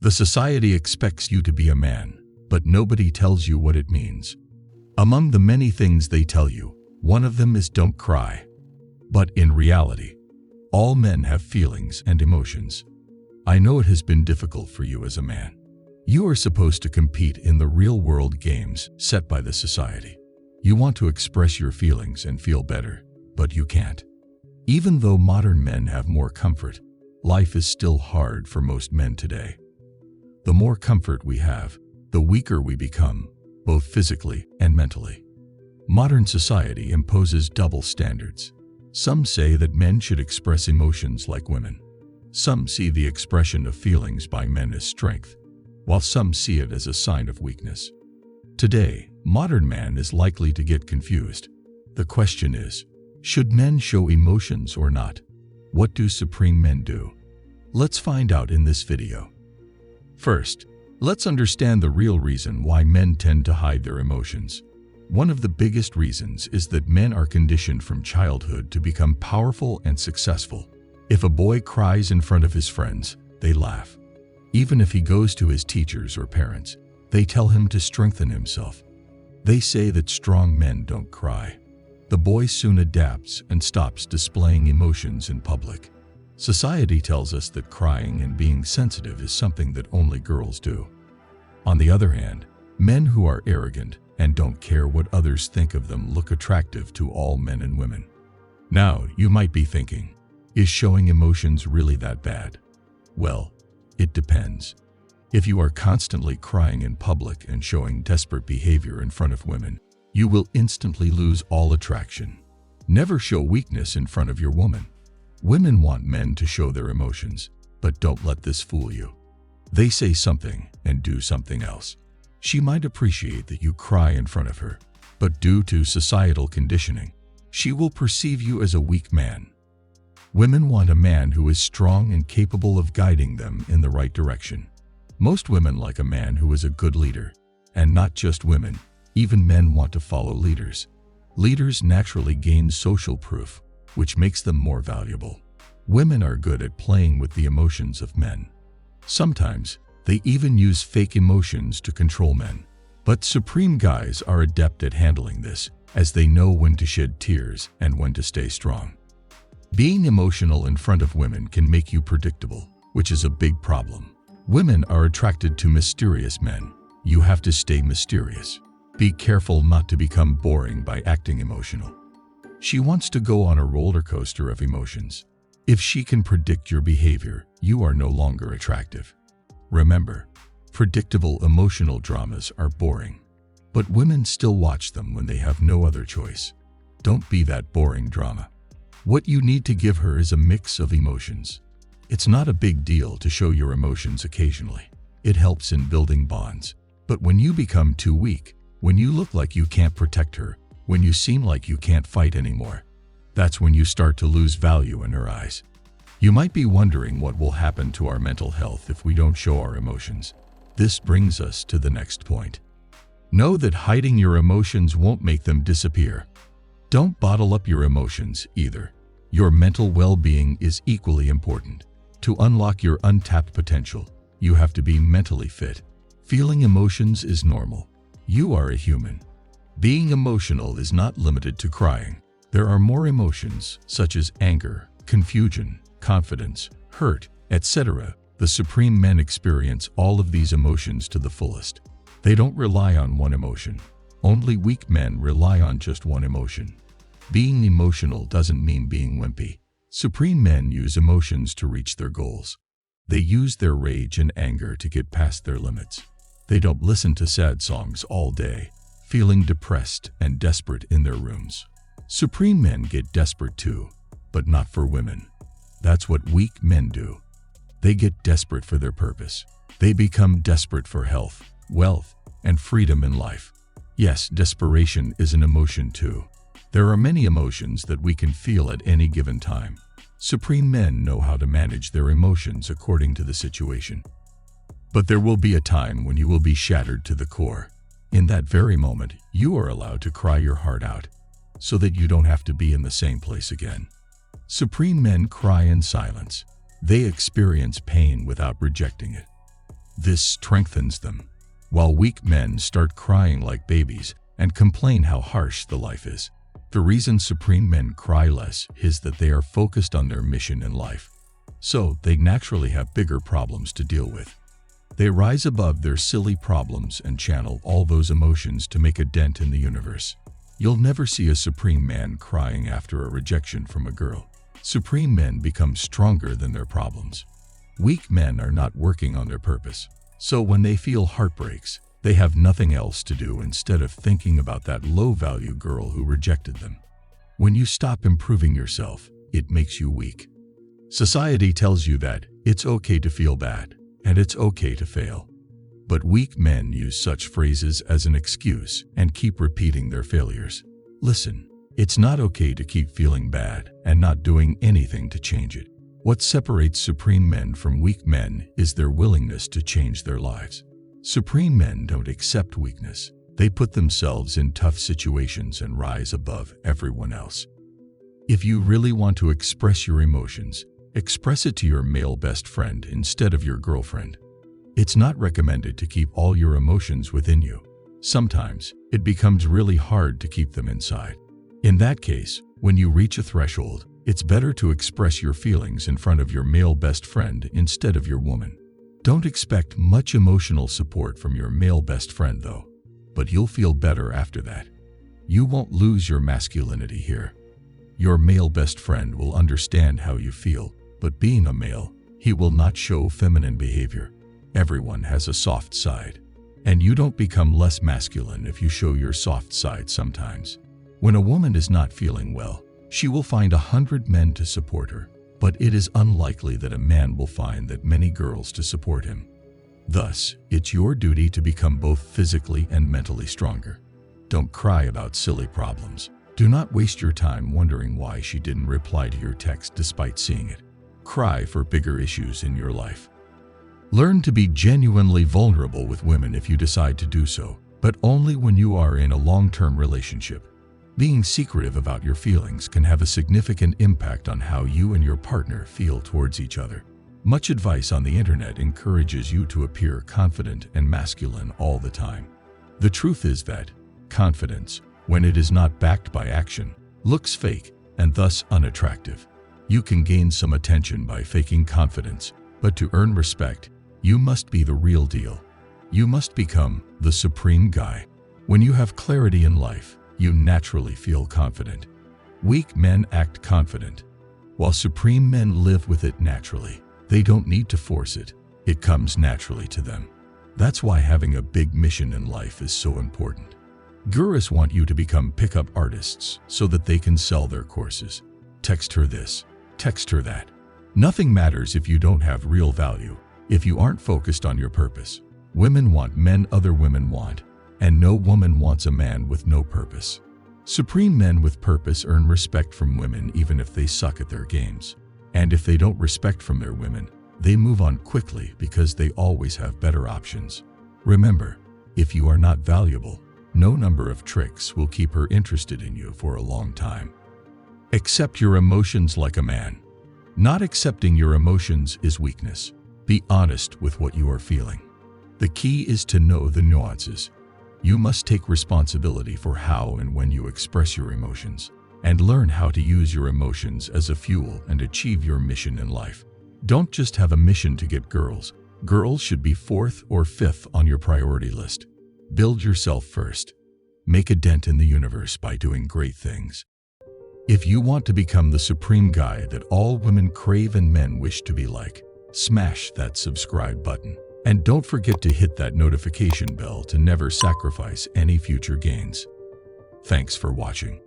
The society expects you to be a man, but nobody tells you what it means. Among the many things they tell you, one of them is don't cry. But in reality, all men have feelings and emotions. I know it has been difficult for you as a man. You are supposed to compete in the real-world games set by the society. You want to express your feelings and feel better, but you can't. Even though modern men have more comfort, life is still hard for most men today. The more comfort we have, the weaker we become, both physically and mentally. Modern society imposes double standards. Some say that men should express emotions like women. Some see the expression of feelings by men as strength, while some see it as a sign of weakness. Today, modern man is likely to get confused. The question is, should men show emotions or not? What do supreme men do? Let's find out in this video. First, let's understand the real reason why men tend to hide their emotions. One of the biggest reasons is that men are conditioned from childhood to become powerful and successful. If a boy cries in front of his friends, they laugh. Even if he goes to his teachers or parents, they tell him to strengthen himself. They say that strong men don't cry. The boy soon adapts and stops displaying emotions in public. Society tells us that crying and being sensitive is something that only girls do. On the other hand, men who are arrogant and don't care what others think of them look attractive to all men and women. Now, you might be thinking, is showing emotions really that bad? Well, it depends. If you are constantly crying in public and showing desperate behavior in front of women, you will instantly lose all attraction. Never show weakness in front of your woman. Women want men to show their emotions, but don't let this fool you. They say something and do something else. She might appreciate that you cry in front of her, but due to societal conditioning, she will perceive you as a weak man. Women want a man who is strong and capable of guiding them in the right direction. Most women like a man who is a good leader. And not just women, even men want to follow leaders. Leaders naturally gain social proof, which makes them more valuable. Women are good at playing with the emotions of men. Sometimes, they even use fake emotions to control men. But supreme guys are adept at handling this, as they know when to shed tears and when to stay strong. Being emotional in front of women can make you predictable, which is a big problem. Women are attracted to mysterious men. You have to stay mysterious. Be careful not to become boring by acting emotional. She wants to go on a roller coaster of emotions. If she can predict your behavior, you are no longer attractive. Remember, predictable emotional dramas are boring, but women still watch them when they have no other choice. Don't be that boring drama. What you need to give her is a mix of emotions. It's not a big deal to show your emotions occasionally. It helps in building bonds. But when you become too weak, when you look like you can't protect her, when you seem like you can't fight anymore, that's when you start to lose value in her eyes. You might be wondering what will happen to our mental health if we don't show our emotions. This brings us to the next point. Know that hiding your emotions won't make them disappear. Don't bottle up your emotions either. Your mental well-being is equally important. To unlock your untapped potential, you have to be mentally fit. Feeling emotions is normal. You are a human. Being emotional is not limited to crying. There are more emotions, such as anger, confusion, confidence, hurt, etc. The supreme men experience all of these emotions to the fullest. They don't rely on one emotion. Only weak men rely on just one emotion. Being emotional doesn't mean being wimpy. Supreme men use emotions to reach their goals. They use their rage and anger to get past their limits. They don't listen to sad songs all day, feeling depressed and desperate in their rooms. Supreme men get desperate too, but not for women. That's what weak men do. They get desperate for their purpose. They become desperate for health, wealth, and freedom in life. Yes, desperation is an emotion too. There are many emotions that we can feel at any given time. Supreme men know how to manage their emotions according to the situation. But there will be a time when you will be shattered to the core. In that very moment, you are allowed to cry your heart out, so that you don't have to be in the same place again. Supreme men cry in silence. They experience pain without rejecting it. This strengthens them, while weak men start crying like babies and complain how harsh the life is. The reason supreme men cry less is that they are focused on their mission in life, so they naturally have bigger problems to deal with. They rise above their silly problems and channel all those emotions to make a dent in the universe. You'll never see a supreme man crying after a rejection from a girl. Supreme men become stronger than their problems. Weak men are not working on their purpose, so when they feel heartbreaks, they have nothing else to do instead of thinking about that low-value girl who rejected them. When you stop improving yourself, it makes you weak. Society tells you that it's okay to feel bad, and it's okay to fail. But weak men use such phrases as an excuse and keep repeating their failures. Listen, it's not okay to keep feeling bad and not doing anything to change it. What separates supreme men from weak men is their willingness to change their lives. Supreme men don't accept weakness. They put themselves in tough situations and rise above everyone else. If you really want to express your emotions, express it to your male best friend instead of your girlfriend. It's not recommended to keep all your emotions within you. Sometimes, it becomes really hard to keep them inside. In that case, when you reach a threshold, it's better to express your feelings in front of your male best friend instead of your woman. Don't expect much emotional support from your male best friend though, but you'll feel better after that. You won't lose your masculinity here. Your male best friend will understand how you feel, but being a male, he will not show feminine behavior. Everyone has a soft side, and you don't become less masculine if you show your soft side sometimes. When a woman is not feeling well, she will find 100 men to support her, but it is unlikely that a man will find that many girls to support him. Thus, it's your duty to become both physically and mentally stronger. Don't cry about silly problems. Do not waste your time wondering why she didn't reply to your text despite seeing it. Cry for bigger issues in your life. Learn to be genuinely vulnerable with women if you decide to do so, but only when you are in a long-term relationship. Being secretive about your feelings can have a significant impact on how you and your partner feel towards each other. Much advice on the internet encourages you to appear confident and masculine all the time. The truth is that confidence, when it is not backed by action, looks fake and thus unattractive. You can gain some attention by faking confidence, but to earn respect, you must be the real deal. You must become the supreme guy. When you have clarity in life, you naturally feel confident. Weak men act confident, while supreme men live with it naturally. They don't need to force it. It comes naturally to them. That's why having a big mission in life is so important. Gurus want you to become pickup artists so that they can sell their courses. Text her this, text her that. Nothing matters if you don't have real value, if you aren't focused on your purpose. Women want men other women want, and no woman wants a man with no purpose. Supreme men with purpose earn respect from women even if they suck at their games. And if they don't respect from their women, they move on quickly because they always have better options. Remember, if you are not valuable, no number of tricks will keep her interested in you for a long time. Accept your emotions like a man. Not accepting your emotions is weakness. Be honest with what you are feeling. The key is to know the nuances. You must take responsibility for how and when you express your emotions, and learn how to use your emotions as a fuel and achieve your mission in life. Don't just have a mission to get girls. Girls should be 4th or 5th on your priority list. Build yourself first. Make a dent in the universe by doing great things. If you want to become the supreme guy that all women crave and men wish to be like, smash that subscribe button. And don't forget to hit that notification bell to never sacrifice any future gains. Thanks for watching.